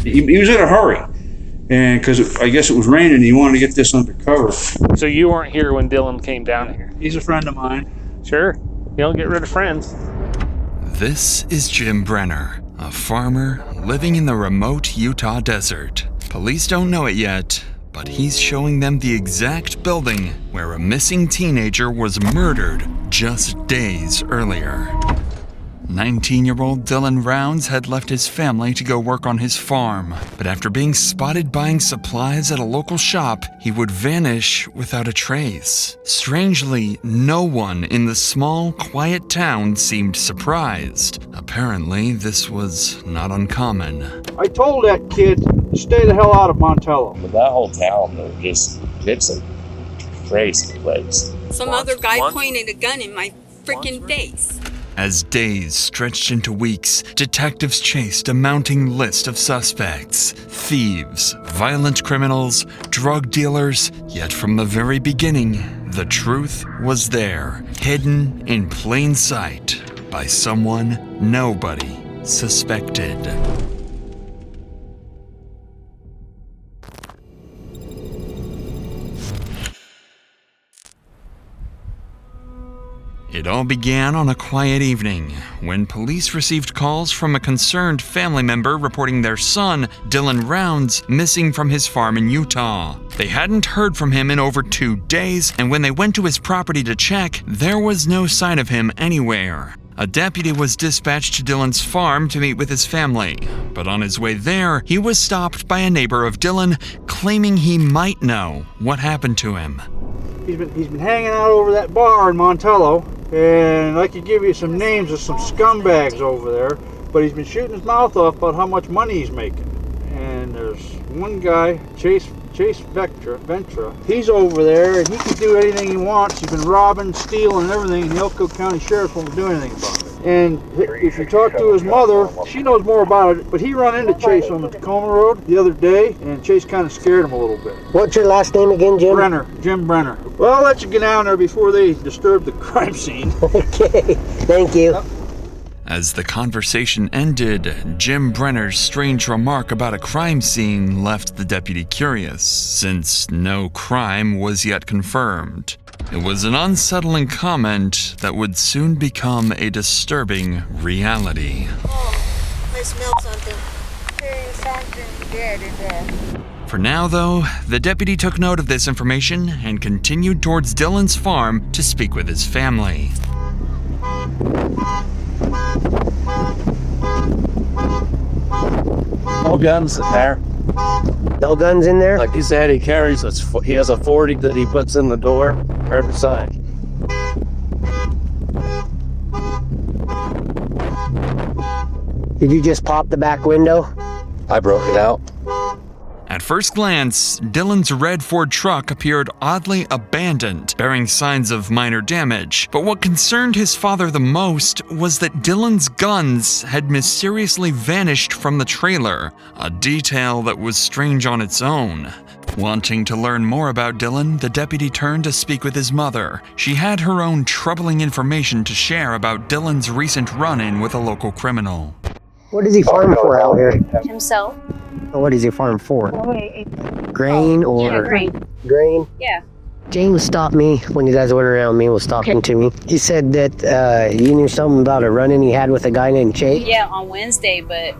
He was in a hurry, and because I guess it was raining, he wanted to get this undercover. So you weren't here when Dylan came down here? He's a friend of mine. Sure. You don't get rid of friends. This is Jim Brenner, a farmer living in the remote Utah desert. Police don't know it yet, but he's showing them the exact building where a missing teenager was murdered just days earlier. 19-year-old Dylan Rounds had left his family to go work on his farm, but after being spotted buying supplies at a local shop, he would vanish without a trace. Strangely, no one in the small, quiet town seemed surprised. Apparently, this was not uncommon. I told that kid to stay the hell out of Montello. But that whole town, it's a crazy place. Some other guy pointed a gun in my freaking face. As days stretched into weeks, detectives chased a mounting list of suspects. Thieves, violent criminals, drug dealers, yet from the very beginning, the truth was there, hidden in plain sight by someone nobody suspected. It all began on a quiet evening when police received calls from a concerned family member reporting their son, Dylan Rounds, missing from his farm in Utah. They hadn't heard from him in over 2 days, and when they went to his property to check, there was no sign of him anywhere. A deputy was dispatched to Dylan's farm to meet with his family, but on his way there, he was stopped by a neighbor of Dylan, claiming he might know what happened to him. He's been hanging out over that bar in Montello, and I could give you some names of some scumbags over there, but he's been shooting his mouth off about how much money he's making. And there's one guy, Chase Ventura, he's over there, and he can do anything he wants. He's been robbing, stealing, and everything, and the Elko County Sheriff won't do anything about it. And if you talk to his mother, she knows more about it, but he run into Chase on the Tacoma Road the other day, and Chase kind of scared him a little bit. What's your last name again, Jim? Brenner, Jim Brenner. Well, I'll let you get down there before they disturb the crime scene. Okay, thank you. As the conversation ended, Jim Brenner's strange remark about a crime scene left the deputy curious, since no crime was yet confirmed. It was an unsettling comment that would soon become a disturbing reality. Oh, I smell something. There's something dead in there. For now, though, the deputy took note of this information and continued towards Dylan's farm to speak with his family. No guns in there. No guns in there? Like he said, he has a 40 that he puts in the door every side. Did you just pop the back window? I broke it out. At first glance, Dylan's red Ford truck appeared oddly abandoned, bearing signs of minor damage. But what concerned his father the most was that Dylan's guns had mysteriously vanished from the trailer, a detail that was strange on its own. Wanting to learn more about Dylan, the deputy turned to speak with his mother. She had her own troubling information to share about Dylan's recent run-in with a local criminal. What does he farm for out here? Himself. What does he farm for? Okay. Grain or? Yeah, grain. Grain? Yeah. James stopped me when you guys went around me, was talking to me. He said that you knew something about a run-in he had with a guy named Chase? Yeah, on Wednesday, but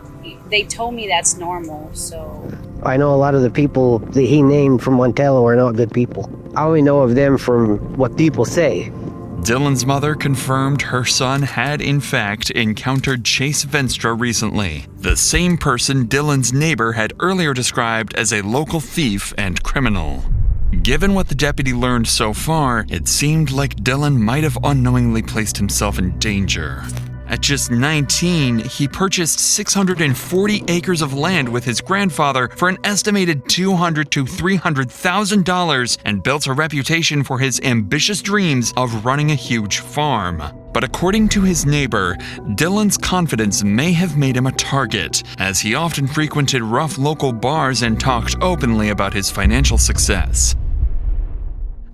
they told me that's normal, so... I know a lot of the people that he named from Montello are not good people. I only know of them from what people say. Dylan's mother confirmed her son had in fact encountered Chase Venstra recently, the same person Dylan's neighbor had earlier described as a local thief and criminal. Given what the deputy learned so far, it seemed like Dylan might have unknowingly placed himself in danger. At just 19, he purchased 640 acres of land with his grandfather for an estimated $200,000 to $300,000 and built a reputation for his ambitious dreams of running a huge farm. But according to his neighbor, Dylan's confidence may have made him a target, as he often frequented rough local bars and talked openly about his financial success.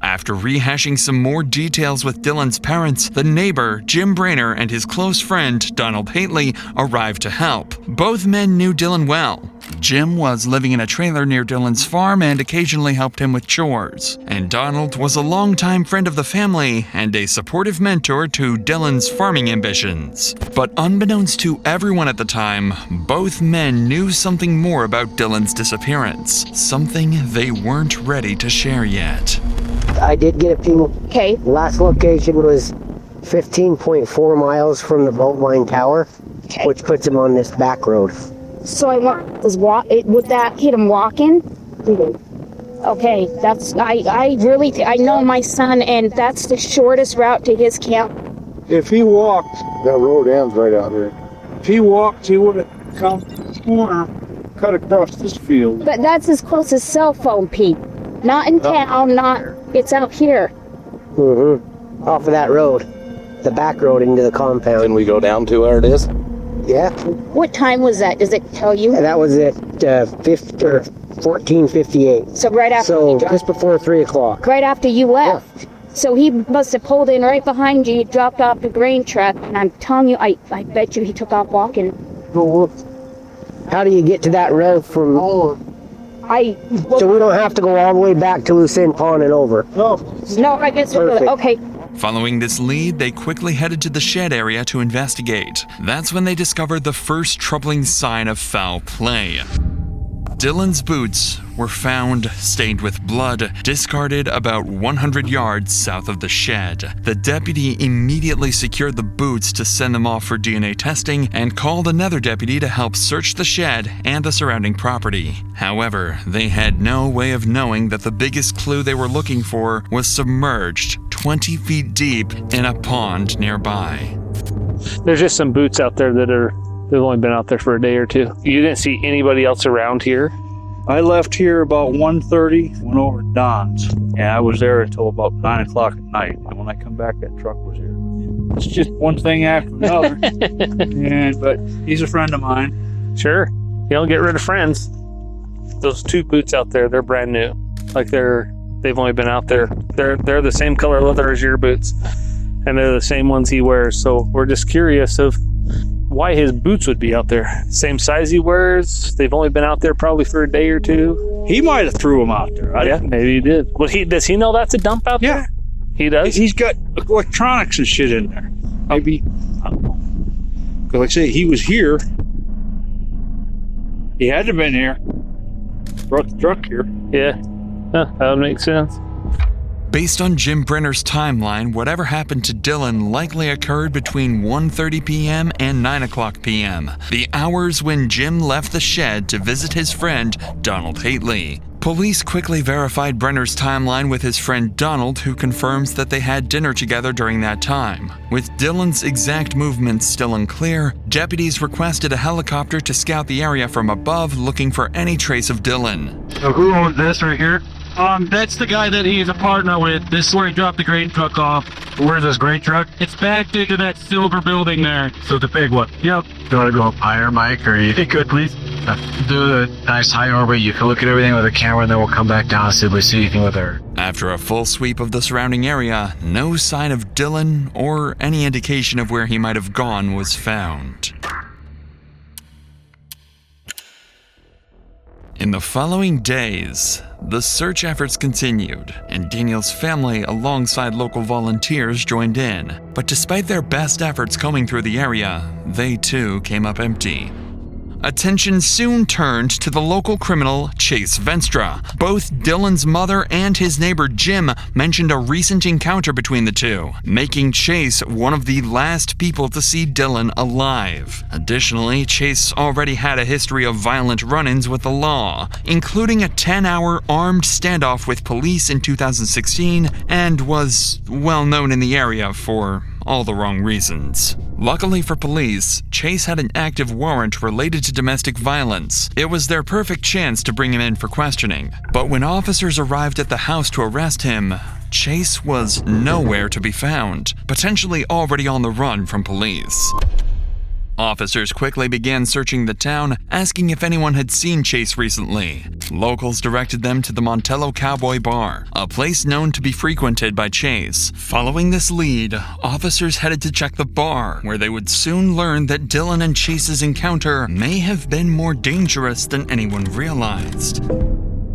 After rehashing some more details with Dylan's parents, the neighbor, Jim Brainer, and his close friend, Donald Haitley, arrived to help. Both men knew Dylan well. Jim was living in a trailer near Dylan's farm and occasionally helped him with chores. And Donald was a longtime friend of the family and a supportive mentor to Dylan's farming ambitions. But unbeknownst to everyone at the time, both men knew something more about Dylan's disappearance. Something they weren't ready to share yet. I did get a few. Okay. Last location was 15.4 miles from the boat line tower, Okay. which puts him on this back road. So I want was would that hit him walking? Okay, that's I really I know my son, and that's the shortest route to his camp. If he walked, That road ends right out there. if he walked, he would have come the corner, cut across this field. But that's his closest cell phone, Pete. Not in town, not it's out here. Off of that road, the back road into the compound. Then we go down to where it is. Yeah, What time was that? Does it tell you? that was at 14:58. So right after So you dropped, just before 3 o'clock. right after you left. So he must have pulled in right behind you, dropped off the grain truck, and I'm telling you, I bet you he took off walking. How do you get to that road from? So we don't have to go all the way back to Lucerne Pond and over. No, I guess Perfect. okay. Following this lead, they quickly headed to the shed area to investigate. That's when they discovered the first troubling sign of foul play. Dylan's boots were found stained with blood, discarded about 100 yards south of the shed. The deputy immediately secured the boots to send them off for DNA testing and called another deputy to help search the shed and the surrounding property. However, they had no way of knowing that the biggest clue they were looking for was submerged 20 feet deep in a pond nearby. There's just some boots out there they've only been out there for a day or two. You didn't see anybody else around here? I left here about 1:30, went over to Don's, and I was there until about 9 o'clock at night. And when I come back, that truck was here. It's just one thing after another. But he's a friend of mine. Sure. You don't get rid of friends. Those two boots out there, they're brand new. Like they've only been out there. They're the same color leather as your boots, and they're the same ones he wears. So we're just curious of why his boots would be out there. Same size he wears. They've only been out there probably for a day or two. He might have threw him out there. Yeah, maybe he did. Well, does he know that's a dump out Yeah. there? He does? He's got electronics and shit in there. Maybe, I don't know. 'Cause like I say, he was here. He had to have been here. Brought the truck here. Yeah. Huh, that would make sense. Based on Jim Brenner's timeline, whatever happened to Dylan likely occurred between 1:30 p.m. and 9 o'clock p.m., the hours when Jim left the shed to visit his friend, Donald Haitley. Police quickly verified Brenner's timeline with his friend Donald, who confirms that they had dinner together during that time. With Dylan's exact movements still unclear, deputies requested a helicopter to scout the area from above, looking for any trace of Dylan. So who owns this right here? That's the guy that he's a partner with. This is where he dropped the grain truck off. Where's this great truck? It's backed into that silver building there. So the big one. Yep. Do you want to go up higher, Mike, or you could, please? Do the nice high orbit. You can look at everything with a camera, and then we'll come back down and see if we see anything with her. After a full sweep of the surrounding area, no sign of Dylan or any indication of where he might have gone was found. In the following days, the search efforts continued, and Daniel's family alongside local volunteers joined in. But despite their best efforts combing through the area, they too came up empty. Attention soon turned to the local criminal Chase Venstra. Both Dylan's mother and his neighbor Jim mentioned a recent encounter between the two, making Chase one of the last people to see Dylan alive. Additionally, Chase already had a history of violent run-ins with the law, including a 10-hour armed standoff with police in 2016, and was well known in the area for all the wrong reasons. Luckily for police, Chase had an active warrant related to domestic violence. It was their perfect chance to bring him in for questioning. But when officers arrived at the house to arrest him, Chase was nowhere to be found, potentially already on the run from police. Officers quickly began searching the town, asking if anyone had seen Chase recently. Locals directed them to the Montello Cowboy Bar, a place known to be frequented by Chase. Following this lead, officers headed to check the bar, where they would soon learn that Dylan and Chase's encounter may have been more dangerous than anyone realized.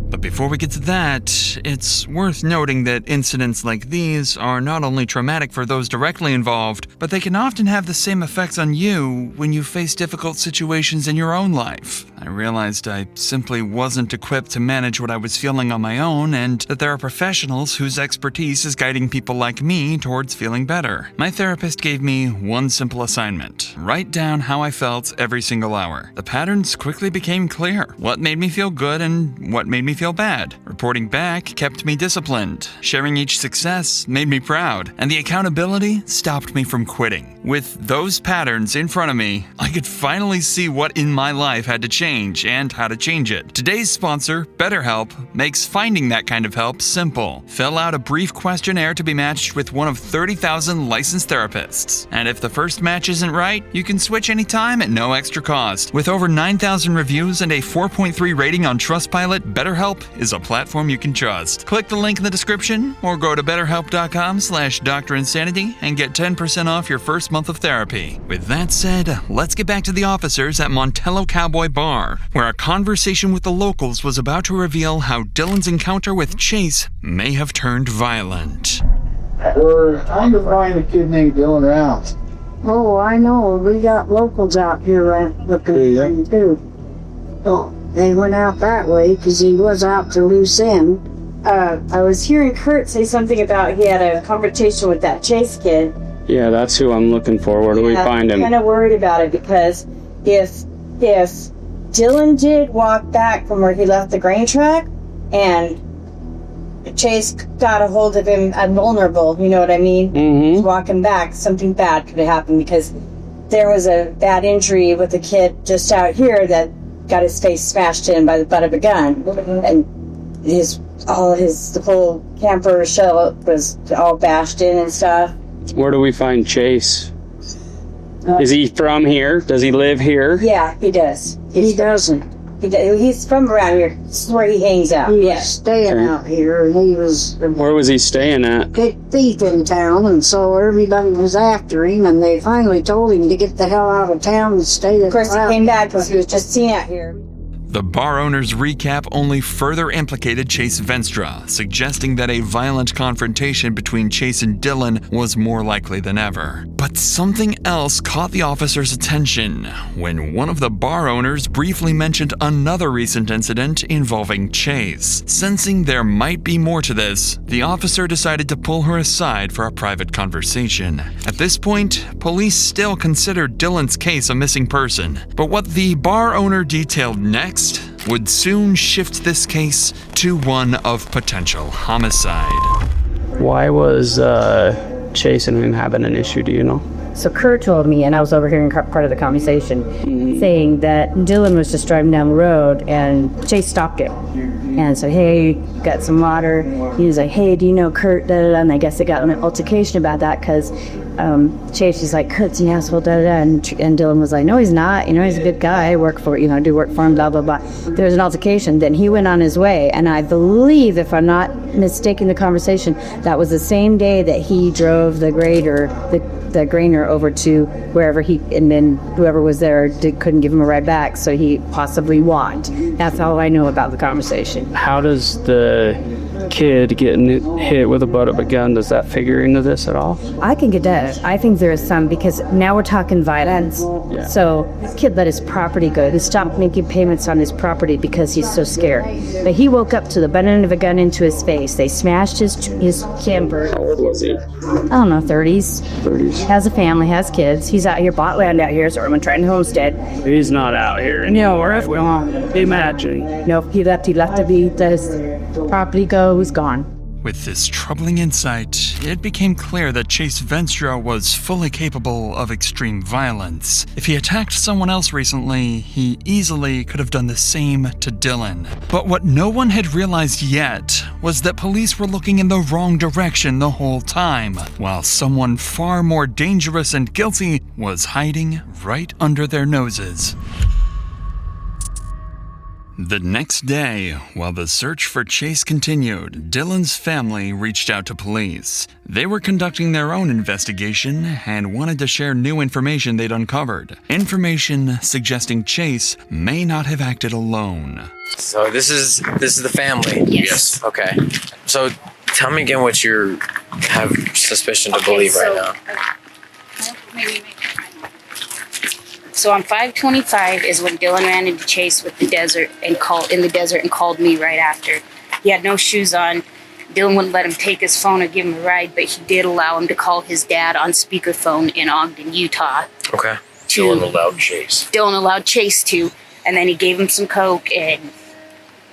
But before we get to that, it's worth noting that incidents like these are not only traumatic for those directly involved, but they can often have the same effects on you when you face difficult situations in your own life. I realized I simply wasn't equipped to manage what I was feeling on my own, and that there are professionals whose expertise is guiding people like me towards feeling better. My therapist gave me one simple assignment: write down how I felt every single hour. The patterns quickly became clear: what made me feel good and what made me feel bad. Reporting back kept me disciplined. Sharing each success made me proud. And the accountability stopped me from quitting. With those patterns in front of me, I could finally see what in my life had to change and how to change it. Today's sponsor, BetterHelp, makes finding that kind of help simple. Fill out a brief questionnaire to be matched with one of 30,000 licensed therapists. And if the first match isn't right, you can switch anytime at no extra cost. With over 9,000 reviews and a 4.3 rating on Trustpilot, BetterHelp is a platform you can trust. Click the link in the description or go to betterhelp.com/DrInsanity and get 10% off your first month of therapy. With that said, let's get back to the officers at Montello Cowboy Bar, where a conversation with the locals was about to reveal how Dylan's encounter with Chase may have turned violent. We're trying to find a kid named Dylan Rounds. Oh, I know. We got locals out here looking for him, too. Oh, they went out that way because he was out to loose end. I was hearing Kurt say something about he had a conversation with that Chase kid. Yeah, that's who I'm looking for. Where do we find him? I'm kind of worried about it because if Dylan did walk back from where he left the grain truck and Chase got a hold of him vulnerable, you know what I mean? Mm-hmm. Walking back, something bad could have happened because there was a bad injury with a kid just out here that got his face smashed in by the butt of a gun, and the whole camper shell was all bashed in and stuff. Where do we find Chase? Is he from here? Does he live here? Yeah, he does. He doesn't. He's from around here. This is where he hangs out. He was staying out here, and he was... Where was he staying at? Big thief in town, and so everybody was after him, and they finally told him to get the hell out of town and stay there. Of course, he came back because he was just seen out here. The bar owner's recap only further implicated Chase Venstra, suggesting that a violent confrontation between Chase and Dylan was more likely than ever. But something else caught the officer's attention when one of the bar owners briefly mentioned another recent incident involving Chase. Sensing there might be more to this, the officer decided to pull her aside for a private conversation. At this point, police still considered Dylan's case a missing person, but what the bar owner detailed next would soon shift this case to one of potential homicide. Why was Chase and him having an issue, do you know? So Kurt told me, and I was overhearing part of the conversation, saying that Dylan was just driving down the road and Chase stopped him and said, "Hey, got some water?" He was like, "Hey, do you know Kurt?" Da, da, da. And I guess they got an altercation about that because Chase was like, "Kurt's an asshole," da, da, da. And Dylan was like, "No, he's not. You know, he's a good guy. I work for, do work for him, blah, blah, blah." There was an altercation. Then he went on his way. And I believe, if I'm not mistaken the conversation, that was the same day that he drove the grader, the grainer over to wherever and then whoever was there couldn't give him a ride back, so he possibly walked. That's all I know about the conversation. How does the kid getting hit with the butt of a gun, does that figure into this at all? I think it does. I think there is some, because now we're talking violence. Yeah. So this kid let his property go. He stopped making payments on his property because he's so scared. But he woke up to the butt end of a gun into his face. They smashed his camper. How old was he? I don't know, 30s. 30s. Has a family, has kids. He's out here, bought land out here, so I'm trying to homestead. He's not out here. No, or if we want. Imagine. No, he left to be, let his property go, he's gone. With this troubling insight, it became clear that Chase Venstra was fully capable of extreme violence. If he attacked someone else recently, he easily could have done the same to Dylan. But what no one had realized yet was that police were looking in the wrong direction the whole time, while someone far more dangerous and guilty was hiding right under their noses. The next day, while the search for Chase continued, Dylan's family reached out to police. They were conducting their own investigation and wanted to share new information they'd uncovered. Information suggesting Chase may not have acted alone. So this is the family? Yes. Okay. So tell me again what you have suspicion to believe right now. So on 525 is when Dylan ran into Chase with the desert and called me right after. He had no shoes on. Dylan wouldn't let him take his phone or give him a ride, but he did allow him to call his dad on speakerphone in Ogden, Utah. Okay. Dylan allowed Chase. Dylan allowed Chase to, and then he gave him some coke, and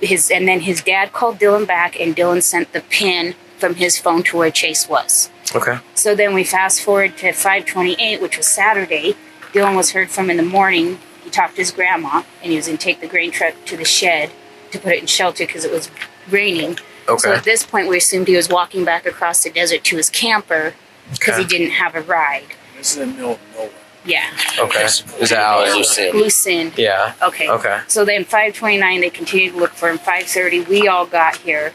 then his dad called Dylan back, and Dylan sent the pin from his phone to where Chase was. Okay. So then we fast forward to 528, which was Saturday. Dylan was heard from in the morning. He talked to his grandma, and he was going to take the grain truck to the shed to put it in shelter because it was raining. Okay. So at this point, we assumed he was walking back across the desert to his camper because he didn't have a ride. This is in the middle of nowhere. Yeah. Okay. Is that how it Loose end. Yeah. Okay. Okay. So then 529, they continued to look for him. 530, we all got here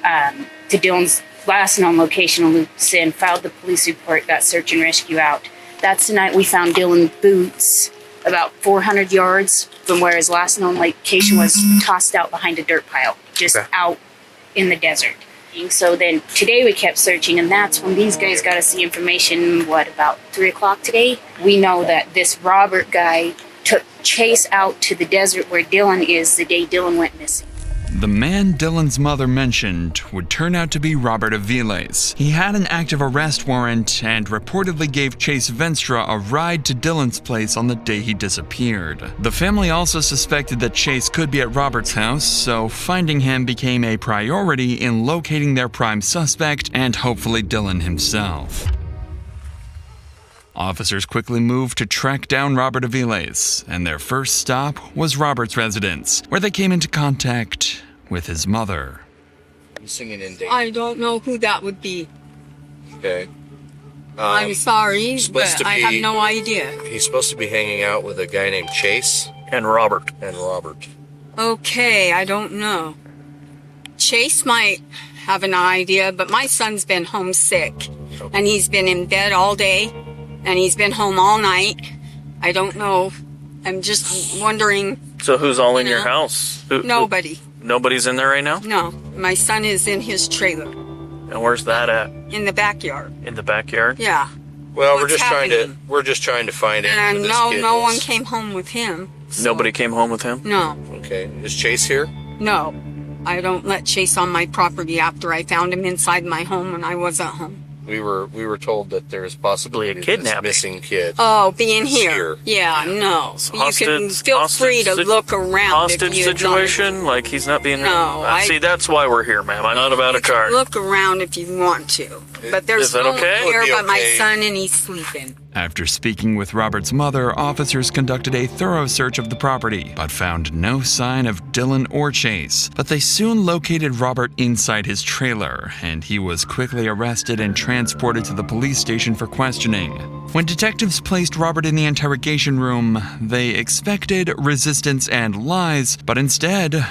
to Dylan's last known location in Loose End, filed the police report, got search and rescue out. That's the night we found Dylan's boots about 400 yards from where his last known location was, tossed out behind a dirt pile, just out in the desert. So then today we kept searching, and that's when these guys got us the information, about 3 o'clock today? We know that this Robert guy took Chase out to the desert where Dylan is the day Dylan went missing. The man Dylan's mother mentioned would turn out to be Robert Aviles. He had an active arrest warrant and reportedly gave Chase Venstra a ride to Dylan's place on the day he disappeared. The family also suspected that Chase could be at Robert's house, so finding him became a priority in locating their prime suspect and hopefully Dylan himself. Officers quickly moved to track down Robert Aviles, and their first stop was Robert's residence, where they came into contact with his mother. Missing and in danger. I don't know who that would be. Okay. I'm sorry, but I have no idea. He's supposed to be hanging out with a guy named Chase. And Robert. Okay, I don't know. Chase might have an idea, but my son's been homesick, and he's been in bed all day. And he's been home all night. I don't know. I'm just wondering. So who's all in your house? Nobody. Nobody's in there right now? No. My son is in his trailer. And where's that at? In the backyard. In the backyard? Yeah. Well, we're just trying to find out. And no one came home with him. So. Nobody came home with him? No. Okay. Is Chase here? No. I don't let Chase on my property after I found him inside my home when I wasn't home. We were told that there's possibly a kidnapping missing kid. Oh, being here. Yeah, no. You can feel free to look around. Hostage situation? Like he's not being... No. See, that's why we're here, ma'am. I'm not about a car. Look around if you want to. But there's no one here but my son, and he's sleeping. After speaking with Robert's mother, officers conducted a thorough search of the property, but found no sign of Dylan or Chase. But they soon located Robert inside his trailer, and he was quickly arrested and transported to the police station for questioning. When detectives placed Robert in the interrogation room, they expected resistance and lies, but instead,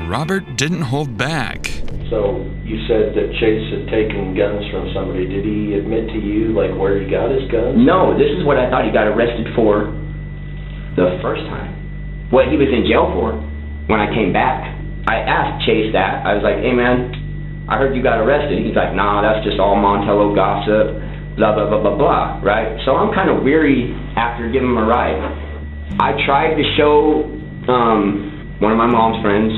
Robert didn't hold back. So you said that Chase had taken guns from somebody. Did he admit to you, like, where he got his guns? No, this is what I thought he got arrested for the first time. What he was in jail for when I came back. I asked Chase that. I was like, hey, man, I heard you got arrested. He's like, nah, that's just all Montello gossip, blah, blah, blah, blah, blah, right? So I'm kind of weary after giving him a ride. I tried to show one of my mom's friends,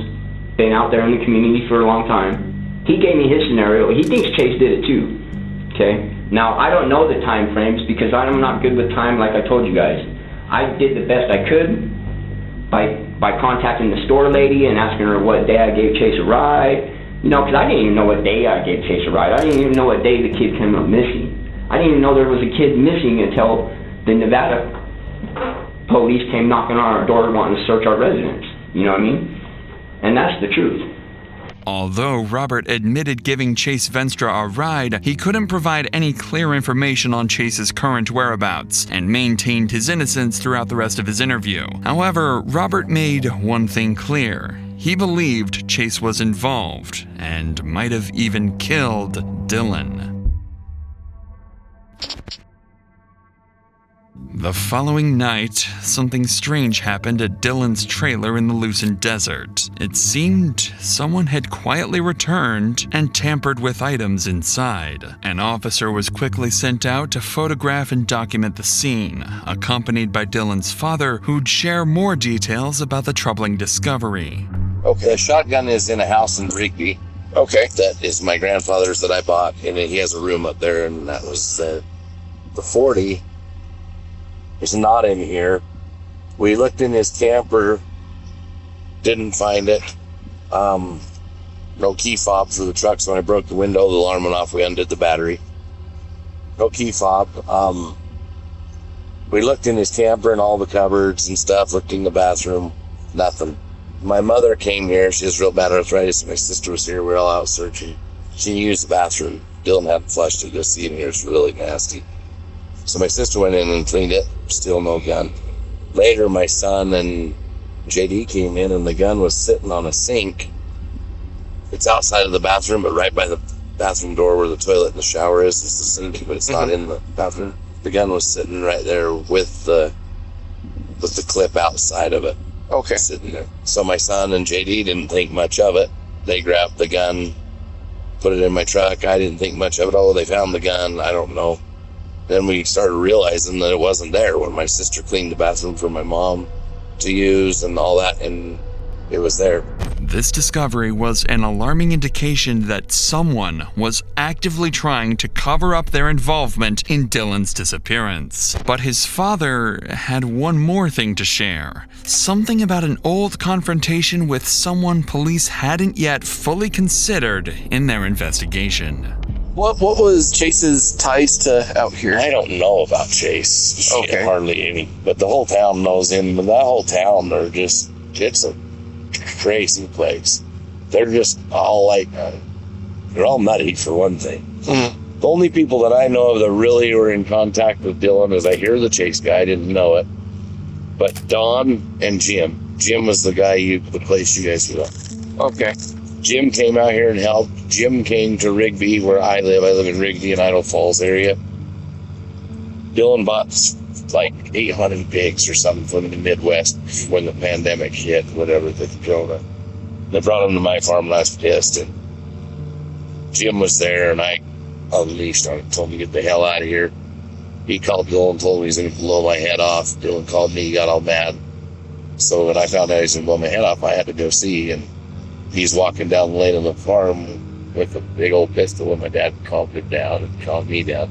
been out there in the community for a long time. He gave me his scenario. He thinks Chase did it too, okay? Now, I don't know the time frames because I'm not good with time like I told you guys. I did the best I could by contacting the store lady and asking her what day I gave Chase a ride, You know, because I didn't even know what day I gave Chase a ride. I didn't even know what day the kid came up missing. I didn't even know there was a kid missing until the Nevada police came knocking on our door wanting to search our residence. You know what I mean? And that's the truth. Although Robert admitted giving Chase Venstra a ride, he couldn't provide any clear information on Chase's current whereabouts and maintained his innocence throughout the rest of his interview. However, Robert made one thing clear. He believed Chase was involved and might have even killed Dylan. The following night, something strange happened at Dylan's trailer in the Lucent Desert. It seemed someone had quietly returned and tampered with items inside. An officer was quickly sent out to photograph and document the scene, accompanied by Dylan's father, who'd share more details about the troubling discovery. Okay, the shotgun is in a house in Rigby. Okay. That is my grandfather's that I bought, and he has a room up there, and that was the 40. It's not in here. We looked in his camper, didn't find it. No key fob for the truck, so when I broke the window, the alarm went off, we undid the battery. No key fob. We looked in his camper and all the cupboards and stuff, looked in the bathroom, nothing. My mother came here, she has real bad arthritis, and my sister was here, we were all out searching. She used the bathroom. Dylan hadn't flushed it, just in here, it's really nasty. So my sister went in and cleaned it, still no gun. Later, my son and JD came in, and the gun was sitting on a sink. It's outside of the bathroom, but right by the bathroom door where the toilet and the shower is the sink, but it's not in the bathroom. The gun was sitting right there with the clip outside of it. Okay. Sitting there. So my son and JD didn't think much of it. They grabbed the gun, put it in my truck. I didn't think much of it. Oh, they found the gun. I don't know. Then we started realizing that it wasn't there when my sister cleaned the bathroom for my mom to use and all that, and it was there. This discovery was an alarming indication that someone was actively trying to cover up their involvement in Dylan's disappearance. But his father had one more thing to share. Something about an old confrontation with someone police hadn't yet fully considered in their investigation. What was Chase's ties to out here? I don't know about Chase. Okay. Hardly any. But the whole town knows him. But that whole town, it's a crazy place. They're just all they're all nutty for one thing. Mm-hmm. The only people that I know of that really were in contact with Dylan is I hear the Chase guy, I didn't know it. But Don and Jim. Jim was the guy the place you guys were at. Okay. Jim came out here and helped. Jim came to Rigby, where I live. I live in Rigby in Idaho Falls area. Dylan bought 800 pigs or something from the Midwest when the pandemic hit, whatever, the corona. They brought them to my farm and I was pissed. And Jim was there, and I unleashed on him, told him to get the hell out of here. He called Dylan and told me he's going to blow my head off. Dylan called me, he got all mad. So when I found out he was going to blow my head off, I had to go see, and he's walking down the lane of the farm with a big old pistol, and my dad calmed him down and calmed me down.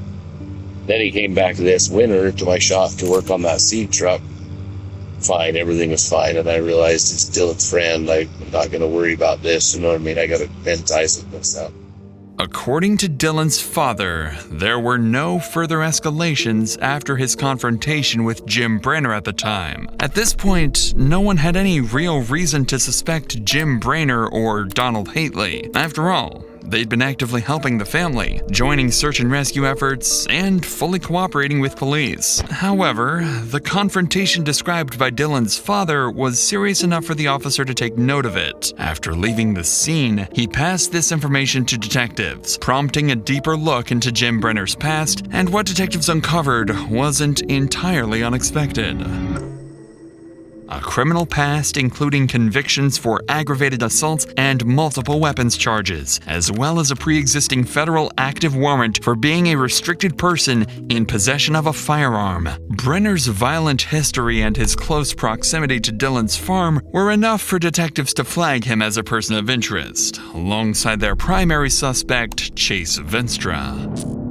Then he came back this winter to my shop to work on that seed truck. Fine, everything was fine, and I realized it's Dylan's friend. I'm not going to worry about this, you know what I mean? I got to bend ties with myself. According to Dylan's father, there were no further escalations after his confrontation with Jim Brainerd at the time. At this point, no one had any real reason to suspect Jim Brainerd or Donald Hately. After all, they'd been actively helping the family, joining search and rescue efforts, and fully cooperating with police. However, the confrontation described by Dylan's father was serious enough for the officer to take note of it. After leaving the scene, he passed this information to detectives, prompting a deeper look into Jim Brainerd's past, and what detectives uncovered wasn't entirely unexpected. A criminal past including convictions for aggravated assaults and multiple weapons charges, as well as a pre-existing federal active warrant for being a restricted person in possession of a firearm. Brenner's violent history and his close proximity to Dylan's farm were enough for detectives to flag him as a person of interest, alongside their primary suspect, Chase Venstra.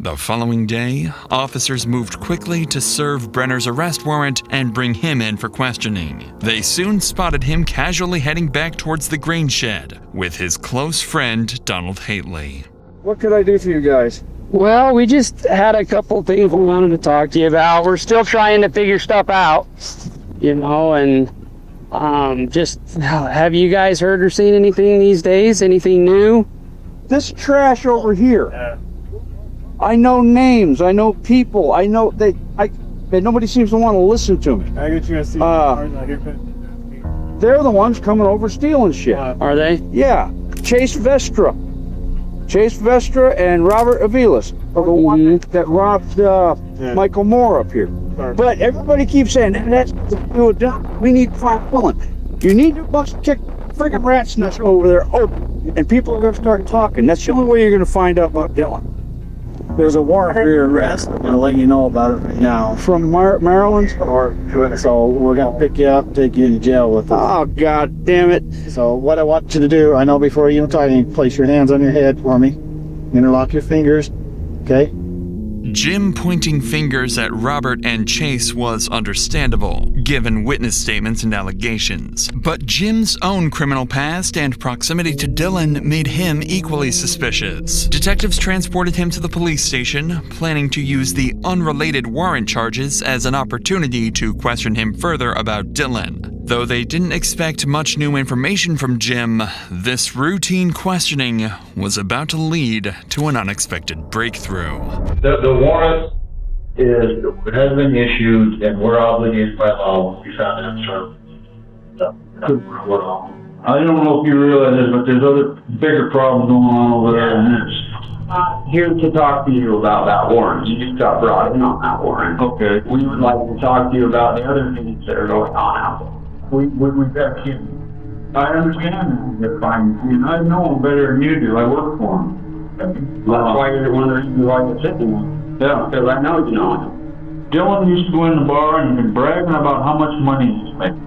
The following day, officers moved quickly to serve Brenner's arrest warrant and bring him in for questioning. They soon spotted him casually heading back towards the grain shed with his close friend, Donald Haitley. What could I do for you guys? Well, we just had a couple things we wanted to talk to you about. We're still trying to figure stuff out, and just have you guys heard or seen anything these days? Anything new? This trash over here. I know names. I know people. I know but nobody seems to want to listen to me. I get you a they're the ones coming over stealing shit. Are they? Yeah. Chase Vestra and Robert Aviles are the one that robbed Michael Moore up here. But everybody keeps saying that's we need to find Dylan. You need to kick freaking rat's nest over there open, and people are going to start talking. That's the only way you're going to find out about Dylan. There's a warrant for your arrest. I'm going to let you know about it right now. From Maryland? So we're going to pick you up and take you to jail with us. Oh, God damn it. So what I want you to do, I know before you talk, you place your hands on your head for me. Interlock your fingers, okay? Jim pointing fingers at Robert and Chase was understandable, given witness statements and allegations. But Jim's own criminal past and proximity to Dylan made him equally suspicious. Detectives transported him to the police station, planning to use the unrelated warrant charges as an opportunity to question him further about Dylan. Though they didn't expect much new information from Jim, this routine questioning was about to lead to an unexpected breakthrough. The warrant has been issued, and we're obligated by law to be found in service. I don't know if you realize this, but there's other bigger problems going on over there than this. I'm here to talk to you about that warrant. You just got brought in on that warrant. Okay. We would like to talk to you about the other things that are going on out there. We've got kids. I understand that, fine. And I know them better than you do. I work for them. That's why you're one of the reasons why you're sitting there. Yeah. Because I know you know him. Dylan used to go in the bar and he'd been bragging about how much money he's making.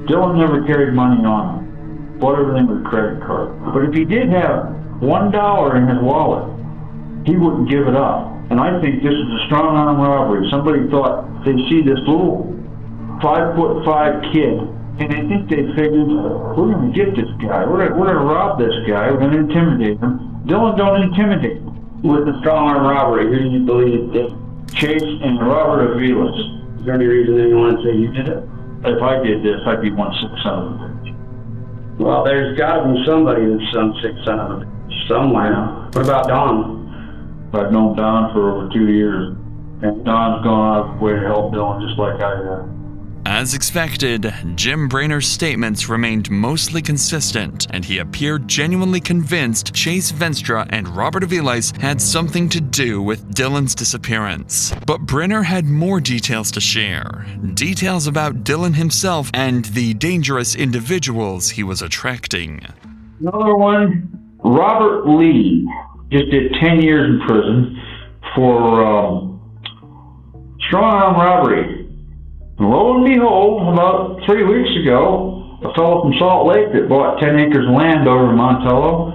Dylan never carried money on him. Bought everything with a credit card. But if he did have $1 in his wallet, he wouldn't give it up. And I think this is a strong arm robbery. Somebody thought they'd see this little 5'5" kid, and they think they figured, we're going to get this guy. We're going to rob this guy. We're going to intimidate him. Dylan don't intimidate. With the strong arm robbery, who do you believe did? Chase and Robert Aviles. Is there any reason anyone would say you did it? If I did this, I'd be one sick son of a bitch. Well, there's got to be somebody that's some sick son of a bitch somewhere. What about Don? I've known Don for over 2 years, and Don's gone out of his way to help Dylan just like I have. As expected, Jim Brainer's statements remained mostly consistent, and he appeared genuinely convinced Chase Venstra and Robert Aviles had something to do with Dylan's disappearance. But Brainer had more details to share. Details about Dylan himself and the dangerous individuals he was attracting. Another one, Robert Lee, just did 10 years in prison for strong arm robbery. And lo and behold, about 3 weeks ago, a fellow from Salt Lake that bought 10 acres of land over in Montello,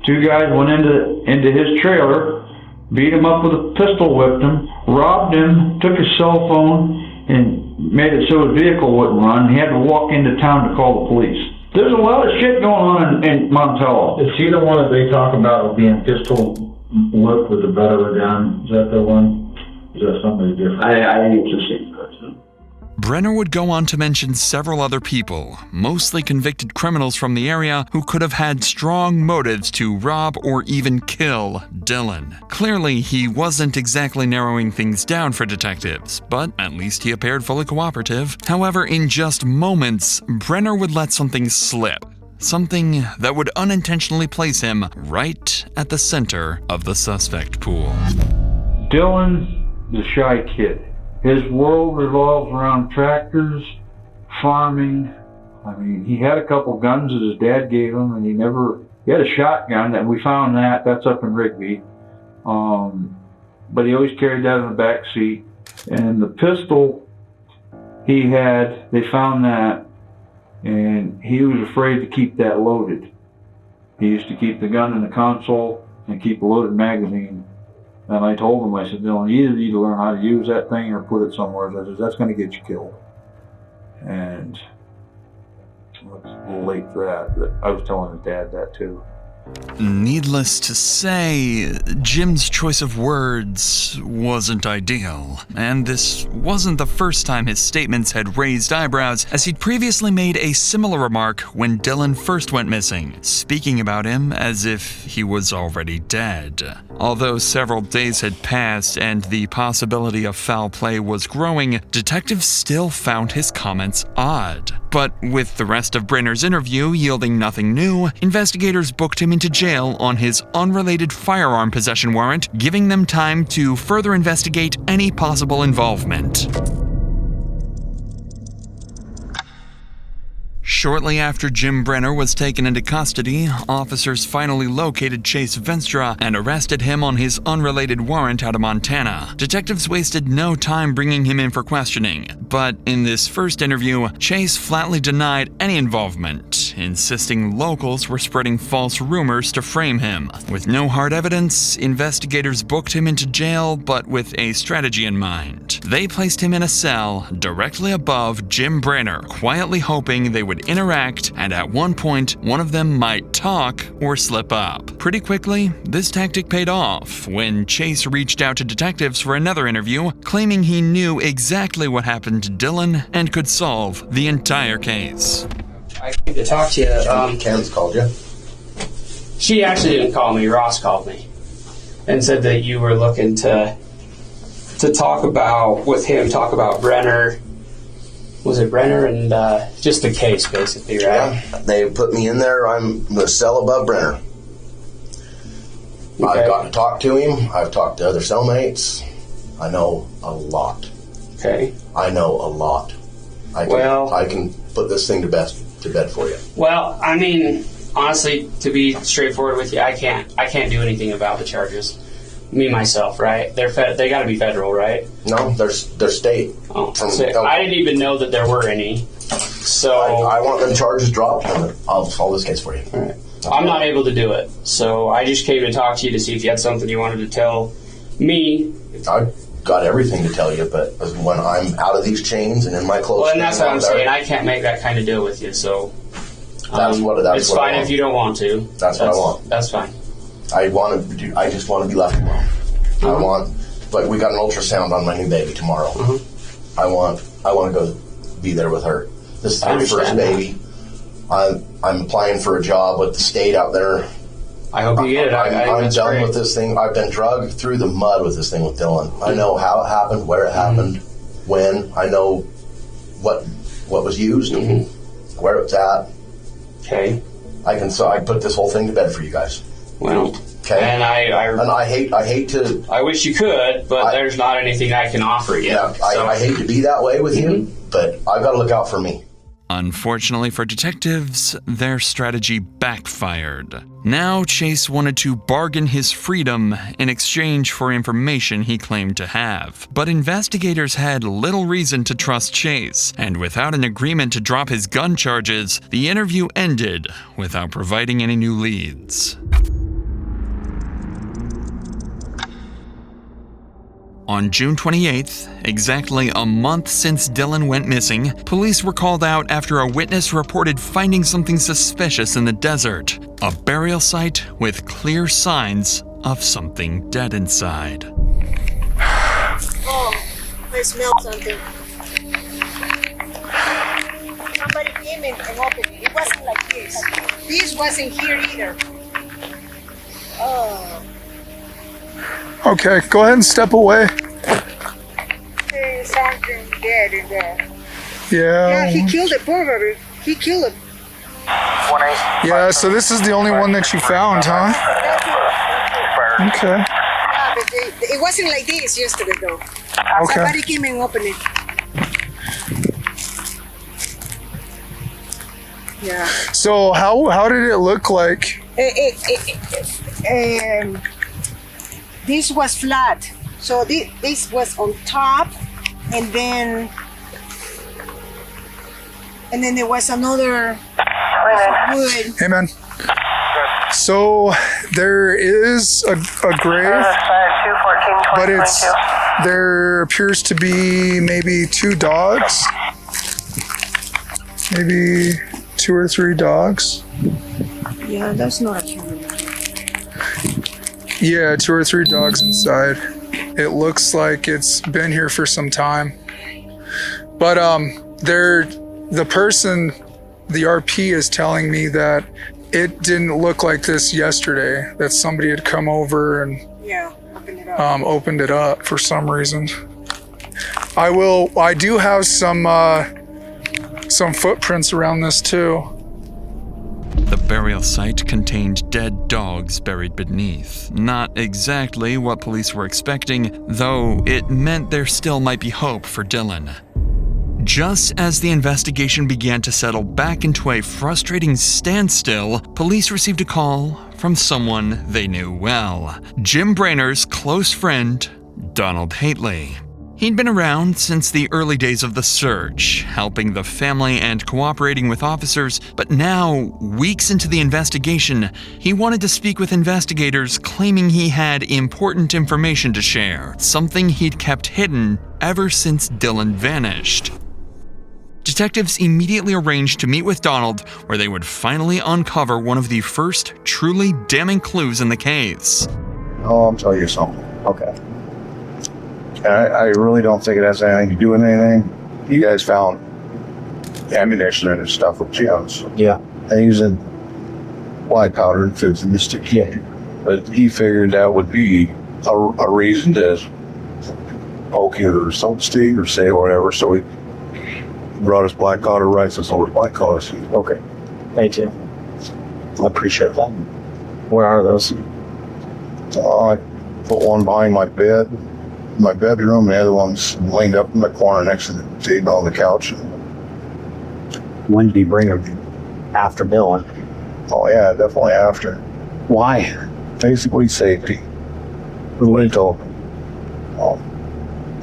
2 guys went into his trailer, beat him up with a pistol, whipped him, robbed him, took his cell phone, and made it so his vehicle wouldn't run. He had to walk into town to call the police. There's a lot of shit going on in Montello. Is he the one that they talk about being pistol whipped with the butt of a gun? Is that the one? Is that somebody different? I think it's the same person. Brenner would go on to mention several other people, mostly convicted criminals from the area who could have had strong motives to rob or even kill Dylan. Clearly, he wasn't exactly narrowing things down for detectives, but at least he appeared fully cooperative. However, in just moments, Brenner would let something slip. Something that would unintentionally place him right at the center of the suspect pool. Dylan's the shy kid. His world revolves around tractors, farming. I mean, he had a couple guns that his dad gave him, and he had a shotgun, and we found that's up in Rigby. But he always carried that in the back seat. And the pistol he had, they found that, and he was afraid to keep that loaded. He used to keep the gun in the console and keep a loaded magazine And I told him, I said, Dylan, you either need to learn how to use that thing or put it somewhere. I said, that's going to get you killed. And it's a little late for that, but I was telling his dad that too. Needless to say, Jim's choice of words wasn't ideal, and this wasn't the first time his statements had raised eyebrows, as he'd previously made a similar remark when Dylan first went missing, speaking about him as if he was already dead. Although several days had passed and the possibility of foul play was growing, detectives still found his comments odd. But with the rest of Brenner's interview yielding nothing new, investigators booked him into jail on his unrelated firearm possession warrant, giving them time to further investigate any possible involvement. Shortly after Jim Brenner was taken into custody, officers finally located Chase Venstra and arrested him on his unrelated warrant out of Montana. Detectives wasted no time bringing him in for questioning, but in this first interview, Chase flatly denied any involvement, insisting locals were spreading false rumors to frame him. With no hard evidence, investigators booked him into jail, but with a strategy in mind. They placed him in a cell directly above Jim Brenner, quietly hoping they would interact, and at one point, one of them might talk or slip up. Pretty quickly, this tactic paid off when Chase reached out to detectives for another interview, claiming he knew exactly what happened to Dylan and could solve the entire case. I came to talk to you. Cam's called you? She actually didn't call me. Ross called me and said that you were looking to talk about Brenner. Was it Brenner and just the case, basically, right? Yeah, they put me in there. I'm the cell above Brenner. Okay. I've gotten to talk to him. I've talked to other cellmates. I know a lot. Okay. I know a lot. I can put this thing to bed for you. Well, I mean, honestly, to be straightforward with you, I can't do anything about the charges. Me myself, right? They got to be federal, right? No, they're state. Oh, I didn't even know that there were any. So I want them charges dropped, and I'll solve this case for you. All right. I'm not able to do it, so I just came to talk to you to see if you had something you wanted to tell me. I've got everything to tell you, but when I'm out of these chains and in my clothes, well, and that's what I'm saying. I can't make that kind of deal with you, so that's it's what fine if you don't want to. That's what I want. That's fine. I just want to be left alone. Mm-hmm. We got an ultrasound on my new baby tomorrow. Mm-hmm. I want to go be there with her. This is her first baby. I'm applying for a job with the state out there. I hope you get it. I'm done with this thing. I've been dragged through the mud with this thing with Dylan. Mm-hmm. I know how it happened, where it happened, when. I know what was used, and where it's at. Okay. I can put this whole thing to bed for you guys. Well, okay. And I hate to. I wish you could, but there's not anything I can offer you. Yeah, I hate to be that way with you, but I've got to look out for me. Unfortunately for detectives, their strategy backfired. Now Chase wanted to bargain his freedom in exchange for information he claimed to have. But investigators had little reason to trust Chase, and without an agreement to drop his gun charges, the interview ended without providing any new leads. On June 28th, exactly a month since Dylan went missing, police were called out after a witness reported finding something suspicious in the desert. A burial site with clear signs of something dead inside. Oh, I smell something. Somebody came in and opened it. It wasn't like this. This wasn't here either. Oh. Okay, go ahead and step away. There's something dead in there. Yeah. Yeah, he killed it, poor baby. He killed it. Yeah, so this is the only one that you found, huh? Okay. Yeah, but it wasn't like this yesterday, though. Okay. Somebody came and opened it. Yeah. So how did it look like? This was flat, so this was on top, and then there was another wood. Hey man. So There is a grave, but there appears to be maybe 2 dogs, maybe 2 or 3 dogs. Yeah, that's not a human. Yeah, 2 or 3 dogs inside. It looks like it's been here for some time. But the person, the RP is telling me that it didn't look like this yesterday, that somebody had come over and opened it up for some reason. I do have some footprints around this too. The burial site contained dead dogs buried beneath. Not exactly what police were expecting, though it meant there still might be hope for Dylan. Just as the investigation began to settle back into a frustrating standstill, police received a call from someone they knew well. Jim Brainer's close friend, Donald Hately. He'd been around since the early days of the search, helping the family and cooperating with officers, but now, weeks into the investigation, he wanted to speak with investigators, claiming he had important information to share, something he'd kept hidden ever since Dylan vanished. Detectives immediately arranged to meet with Donald, where they would finally uncover one of the first truly damning clues in the case. Oh, I'll tell you something. Okay. I really don't think it has anything to do with anything. You guys found ammunition and stuff with Jim's. Yeah. And using white powder and fits in the stick. Yeah. But he figured that would be a reason to poke you or so to speak or say whatever. So he brought us black powder rifles over black powder. Okay. Thank you. I appreciate that. Where are those? I put one behind my bed. My bedroom, and the other one's laid up in the corner next to the table on the couch. When did he bring them? After Dylan? Oh yeah, definitely after. Why? Basically safety. Wait till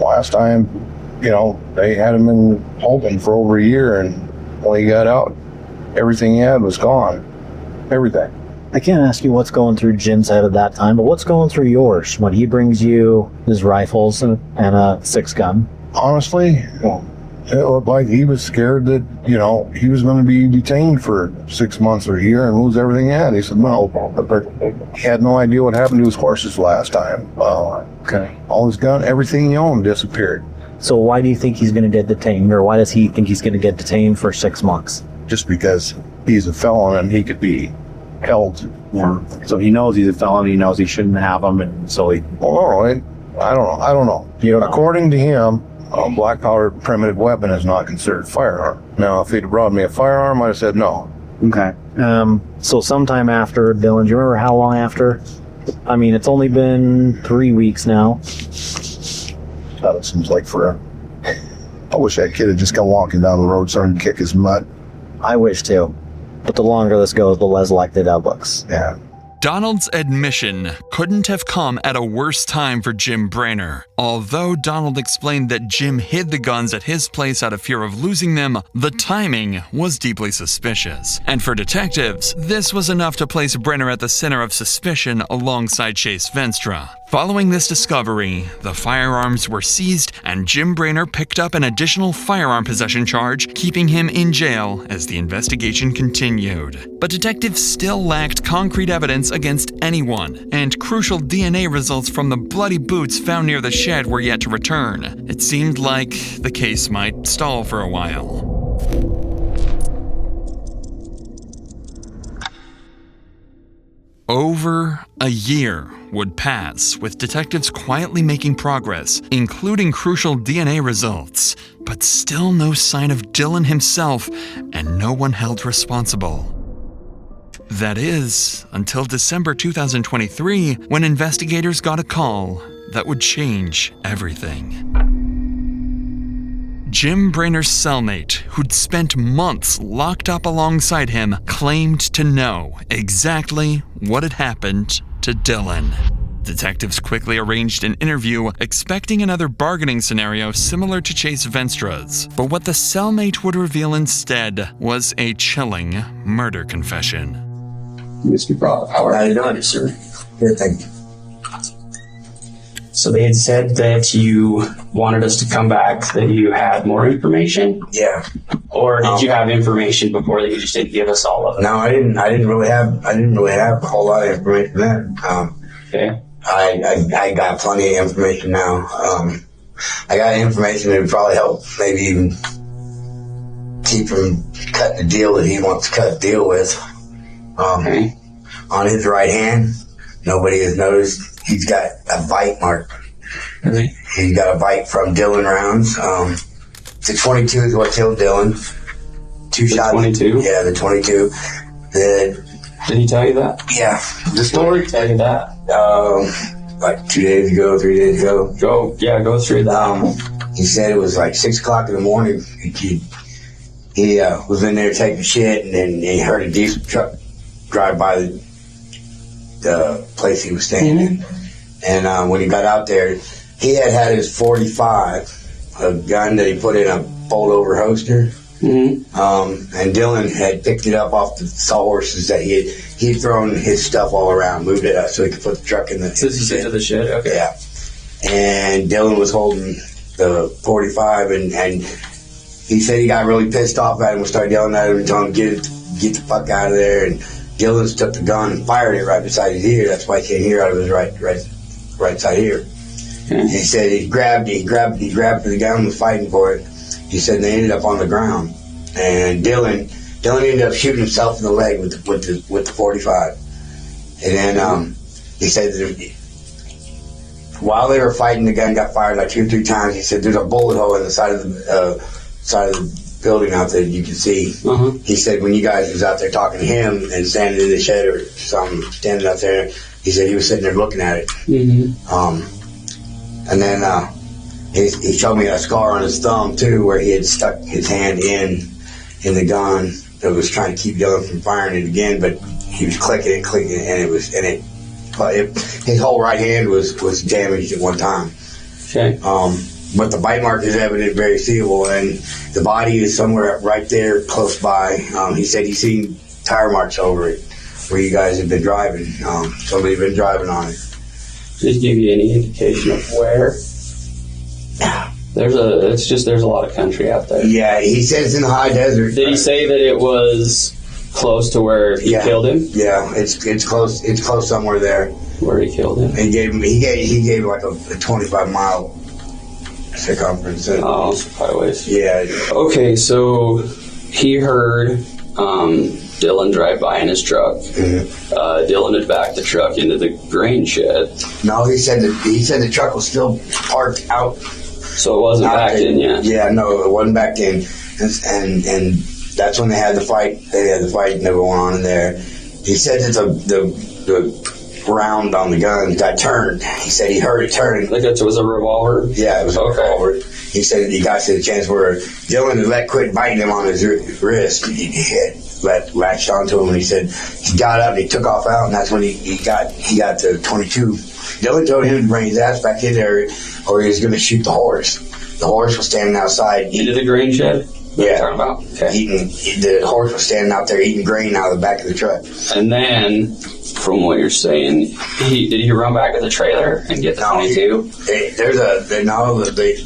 last time, they had him in holding for over a year, and when he got out, everything he had was gone. Everything. I can't ask you what's going through Jim's head at that time, but what's going through yours when he brings you his rifles and a 6-gun? Honestly, it looked like he was scared that, he was going to be detained for 6 months or a year and lose everything he had. He said, no, but he had no idea what happened to his horses last time. Okay. All his gun, everything he owned disappeared. So why do you think he's going to get detained, or why does he think he's going to get detained for 6 months? Just because he's a felon and he could be held. Yeah. So he knows he's a felon. He knows he shouldn't have them, and so he. Well, I don't know. According to him, a black powder primitive weapon is not considered a firearm. Now, if he'd brought me a firearm, I'd have said no. Okay. So sometime after Dylan, do you remember how long after? I mean, it's only been 3 weeks now. That seems like forever. I wish that kid had just come walking down the road starting to kick his mud. I wish too. But the longer this goes, the less likely that looks. Yeah. Donald's admission couldn't have come at a worse time for Jim Brainer. Although Donald explained that Jim hid the guns at his place out of fear of losing them, the timing was deeply suspicious. And for detectives, this was enough to place Brainer at the center of suspicion alongside Chase Venstra. Following this discovery, the firearms were seized and Jim Brainer picked up an additional firearm possession charge, keeping him in jail as the investigation continued. But detectives still lacked concrete evidence against anyone, and crucial DNA results from the bloody boots found near the shed were yet to return. It seemed like the case might stall for a while. Over a year would pass, with detectives quietly making progress, including crucial DNA results, but still no sign of Dylan himself, and no one held responsible. That is, until December 2023, when investigators got a call that would change everything. Jim Brainer's cellmate, who'd spent months locked up alongside him, claimed to know exactly what had happened to Dylan. Detectives quickly arranged an interview, expecting another bargaining scenario similar to Chase Venstra's. But what the cellmate would reveal instead was a chilling murder confession. Mr. Brock. How are you doing, sir? Good, thank you. So they had said that you wanted us to come back, that you had more information? Yeah. Or did you have information before that you just didn't give us all of it? No, I didn't really have a whole lot of information then. Okay. I got plenty of information now. I got information that would probably help maybe even keep him cutting the deal that he wants to cut the deal with. Okay. On his right hand, nobody has noticed, he's got a bite mark. Really? He's got a bite from Dylan rounds. The 22 is what killed Dylan. Two shots. 22? Yeah, the 22. Did he tell you that? Yeah. The story tell you that? Like 2 days ago, 3 days ago. Go through that. He said it was like 6 o'clock in the morning. He was in there taking shit, and then he heard a diesel truck drive by the place he was staying in. And when he got out there, he had his 45, a gun that he put in a fold-over holster. And Dylan had picked it up off the sawhorses that he'd thrown his stuff all around, moved it up so he could put the truck in the into the shed. Okay. Yeah. And Dylan was holding the 45, and he said he got really pissed off at him and started yelling at him and telling him get the fuck out of there. And Dylan took the gun and fired it right beside his ear. That's why he can't hear out of his right side ear. He said he grabbed for the gun and was fighting for it. He said they ended up on the ground, and Dylan ended up shooting himself in the leg with the 45. And then he said that while they were fighting, the gun got fired like 2 or 3 times. He said there's a bullet hole in the side of the building out there you can see. He said when you guys was out there talking to him and standing in the shed or something, standing out there, he said he was sitting there looking at it. And then he showed me a scar on his thumb too, where he had stuck his hand in the gun that was trying to keep Dylan from firing it again, but he was clicking it, and his whole right hand was damaged at one time. Okay. But the bite mark is evident, very seeable, and the body is somewhere right there close by. He said he's seen tire marks over it where you guys have been driving. Somebody's been driving on it. Did he give you any indication of where? There's a lot of country out there. Yeah, he said it's in the high desert. Did he say that it was close to where he killed him? Yeah, it's close. It's close somewhere there where he killed him. He gave like a 25-mile circumference. Oh, so quite a ways. Yeah. Okay, so he heard Dylan drive by in his truck. Dylan had backed the truck into the grain shed. No, he said the truck was still parked out. So it wasn't backed in yet. Yeah, no, it wasn't backed in, and that's when they had the fight. They had the fight and they were going on in there. He said that the round on the gun got turned. He said he heard it turn. Like it was a revolver? Yeah, it was a revolver. He said he got to the chance where Dylan had let quit biting him on his wrist. He had latched onto him, and he said he got up and he took off out, and that's when he got the 22. Dylan told him to bring his ass back in there, or he was going to shoot the horse. The horse was standing outside. Into the grain shed? Yeah. Talking about? Okay. The horse was standing out there eating grain out of the back of the truck. And then, from what you're saying, did he run back to the trailer and get the 22?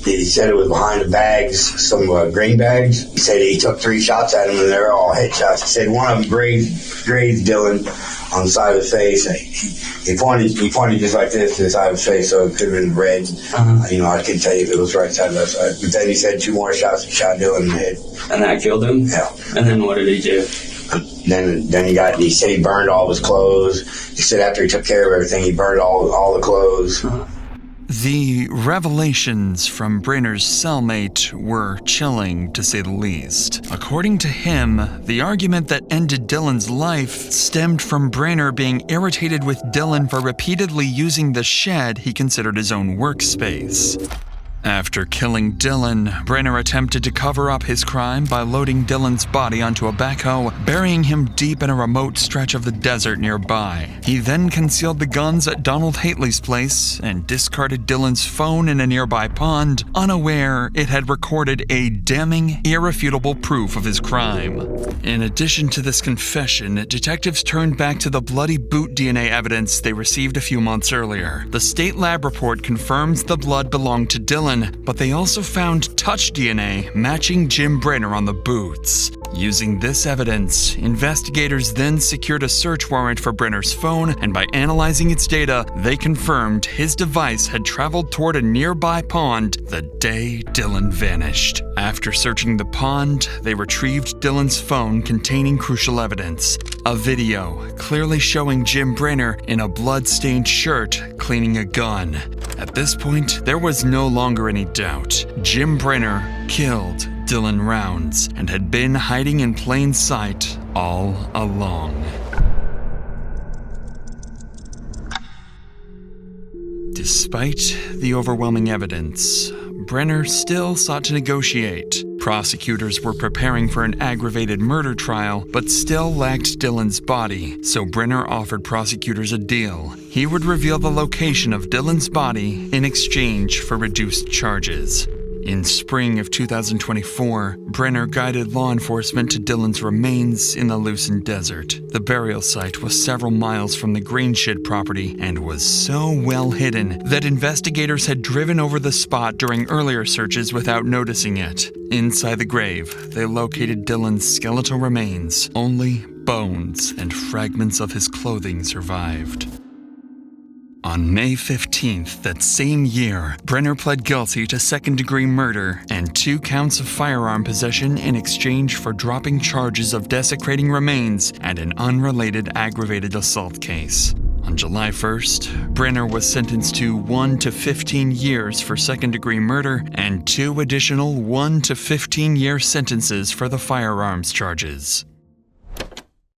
He said it was behind the bags, some grain bags. He said he took 3 shots at him, and they're all headshots. He said one of them grazed Dylan on the side of the face. He pointed just like this to the side of his face, so it could have been red. I couldn't tell you if it was right side or left side. But then he said 2 more shots, he shot Dylan in the head. And that killed him? Yeah. And then what did he do? Then he said he burned all of his clothes. He said after he took care of everything, he burned all the clothes. The revelations from Brainer's cellmate were chilling, to say the least. According to him, the argument that ended Dylan's life stemmed from Brainer being irritated with Dylan for repeatedly using the shed he considered his own workspace. After killing Dylan, Brenner attempted to cover up his crime by loading Dylan's body onto a backhoe, burying him deep in a remote stretch of the desert nearby. He then concealed the guns at Donald Hately's place and discarded Dylan's phone in a nearby pond, unaware it had recorded a damning, irrefutable proof of his crime. In addition to this confession, detectives turned back to the bloody boot DNA evidence they received a few months earlier. The state lab report confirms the blood belonged to Dylan, but they also found touch DNA matching Jim Brenner on the boots. Using this evidence, investigators then secured a search warrant for Brenner's phone, and by analyzing its data, they confirmed his device had traveled toward a nearby pond the day Dylan vanished. After searching the pond, they retrieved Dylan's phone containing crucial evidence. A video clearly showing Jim Brenner in a blood-stained shirt cleaning a gun. At this point, there was no longer any doubt. Jim Brenner killed Dylan Rounds and had been hiding in plain sight all along. Despite the overwhelming evidence, Brenner still sought to negotiate. Prosecutors were preparing for an aggravated murder trial, but still lacked Dylan's body, so Brenner offered prosecutors a deal. He would reveal the location of Dylan's body in exchange for reduced charges. In spring of 2024, Brenner guided law enforcement to Dylan's remains in the Lucin Desert. The burial site was several miles from the Greenshed property and was so well hidden that investigators had driven over the spot during earlier searches without noticing it. Inside the grave, they located Dylan's skeletal remains. Only bones and fragments of his clothing survived. On May 15th that same year, Brenner pled guilty to second-degree murder and 2 counts of firearm possession in exchange for dropping charges of desecrating remains and an unrelated aggravated assault case. On July 1st, Brenner was sentenced to 1 to 15 years for second-degree murder and 2 additional 1 to 15-year sentences for the firearms charges.